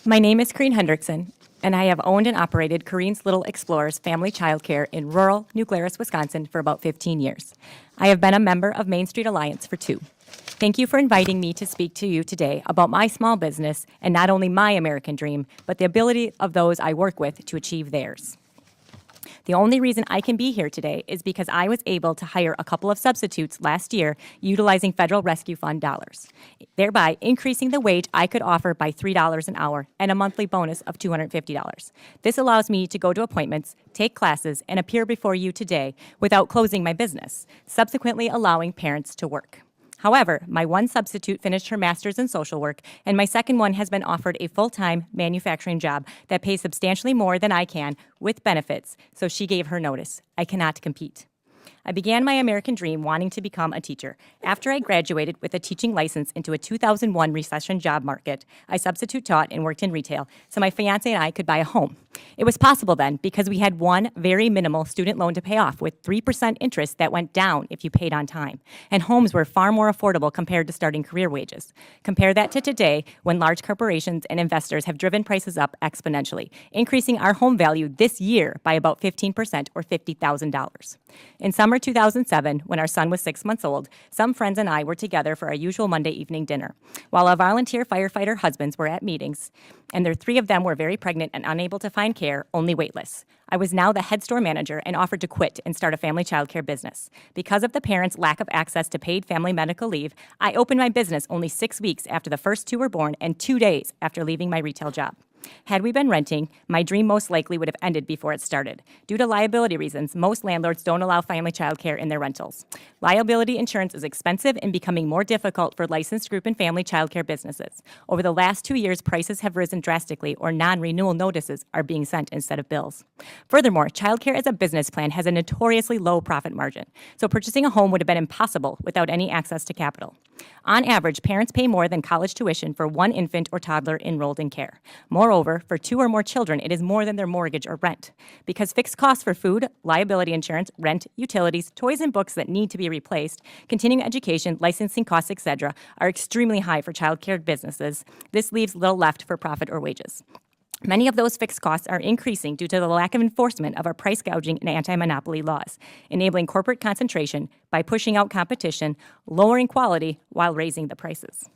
My name is Corrine Hendrickson, and I have owned and operated Corrine's Little Explorers Family Childcare in rural New Glarus, Wisconsin for about 15 years. I have been a member of Main Street Alliance for 2. Thank you for inviting me to speak to you today about my small business and not only my American dream, but the ability of those I work with to achieve theirs. The only reason I can be here today is because I was able to hire a couple of substitutes last year utilizing Federal Rescue Fund dollars, thereby increasing the wage I could offer by $3 an hour and a monthly bonus of $250. This allows me to go to appointments, take classes, and appear before you today without closing my business, subsequently allowing parents to work. However, my one substitute finished her master's in social work, and my second one has been offered a full-time manufacturing job that pays substantially more than I can with benefits, so she gave her notice. I cannot compete. I began my American dream wanting to become a teacher. After I graduated with a teaching license into a 2001 recession job market, I substitute taught and worked in retail, so my fiance and I could buy a home. It was possible then because we had one very minimal student loan to pay off with 3% interest that went down if you paid on time. And homes were far more affordable compared to starting career wages. Compare that to today when large corporations and investors have driven prices up exponentially, increasing our home value this year by about 15% or $50,000. In summer 2007, when our son was 6 months old, some friends and I were together for our usual Monday evening dinner. While our volunteer firefighter husbands were at meetings, and their 3 of them were very pregnant and unable to find care, only waitlist. I was now the head store manager and offered to quit and start a family childcare business. Because of the parents' lack of access to paid family medical leave, I opened my business only 6 weeks after the first 2 were born and 2 days after leaving my retail job. Had we been renting, my dream most likely would have ended before it started. Due to liability reasons, most landlords don't allow family childcare in their rentals. Liability insurance is expensive and becoming more difficult for licensed group and family childcare businesses. Over the last 2 years, prices have risen drastically or non-renewal notices are being sent instead of bills. Furthermore, childcare as a business plan has a notoriously low profit margin, so purchasing a home would have been impossible without any access to capital. On average, parents pay more than college tuition for one infant or toddler enrolled in care. Moreover, for 2 or more children, it is more than their mortgage or rent. Because fixed costs for food, liability insurance, rent, utilities, toys and books that need to be replaced, continuing education, licensing costs, etc., are extremely high for childcare businesses, this leaves little left for profit or wages. Many of those fixed costs are increasing due to the lack of enforcement of our price gouging and anti-monopoly laws, enabling corporate concentration by pushing out competition, lowering quality while raising the prices.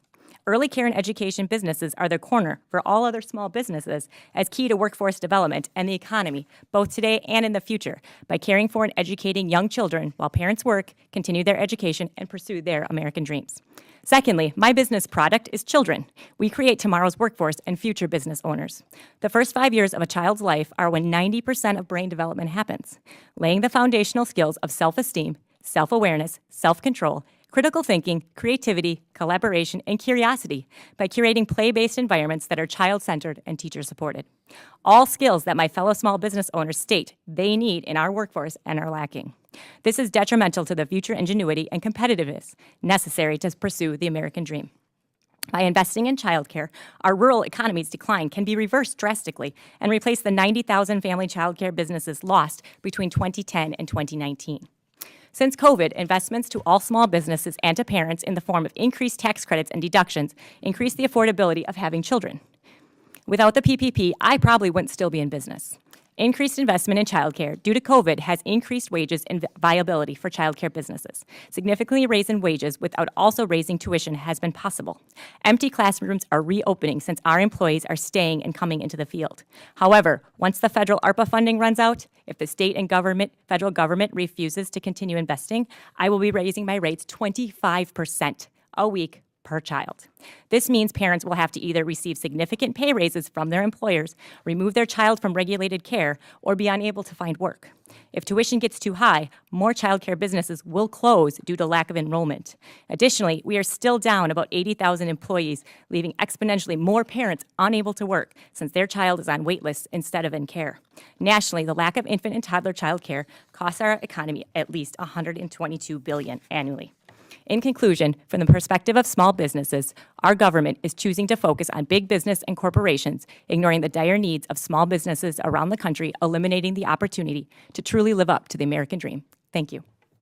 Early care and education businesses are the corner for all other small businesses as key to workforce development and the economy, both today and in the future, by caring for and educating young children while parents work, continue their education, and pursue their American dreams. Secondly, my business product is children. We create tomorrow's workforce and future business owners. The first 5 years of a child's life are when 90% of brain development happens, laying the foundational skills of self-esteem, self-awareness, self-control, critical thinking, creativity, collaboration, and curiosity by curating play-based environments that are child-centered and teacher-supported. All skills that my fellow small business owners state they need in our workforce and are lacking. This is detrimental to the future ingenuity and competitiveness necessary to pursue the American dream. By investing in childcare, our rural economy's decline can be reversed drastically and replace the 90,000 family childcare businesses lost between 2010 and 2019. Since COVID, investments to all small businesses and to parents in the form of increased tax credits and deductions increase the affordability of having children. Without the PPP, I probably wouldn't still be in business. Increased investment in childcare due to COVID has increased wages and viability for childcare businesses. Significantly raising wages without also raising tuition has been possible. Empty classrooms are reopening since our employees are staying and coming into the field. However, once the federal ARPA funding runs out, if the state and federal government refuses to continue investing, I will be raising my rates 25% a week per child. This means parents will have to either receive significant pay raises from their employers, remove their child from regulated care, or be unable to find work. If tuition gets too high, more childcare businesses will close due to lack of enrollment. Additionally, we are still down about 80,000 employees, leaving exponentially more parents unable to work since their child is on wait lists instead of in care. Nationally, the lack of infant and toddler childcare costs our economy at least $122 billion annually. In conclusion, from the perspective of small businesses, our government is choosing to focus on big business and corporations, ignoring the dire needs of small businesses around the country, eliminating the opportunity to truly live up to the American dream. Thank you.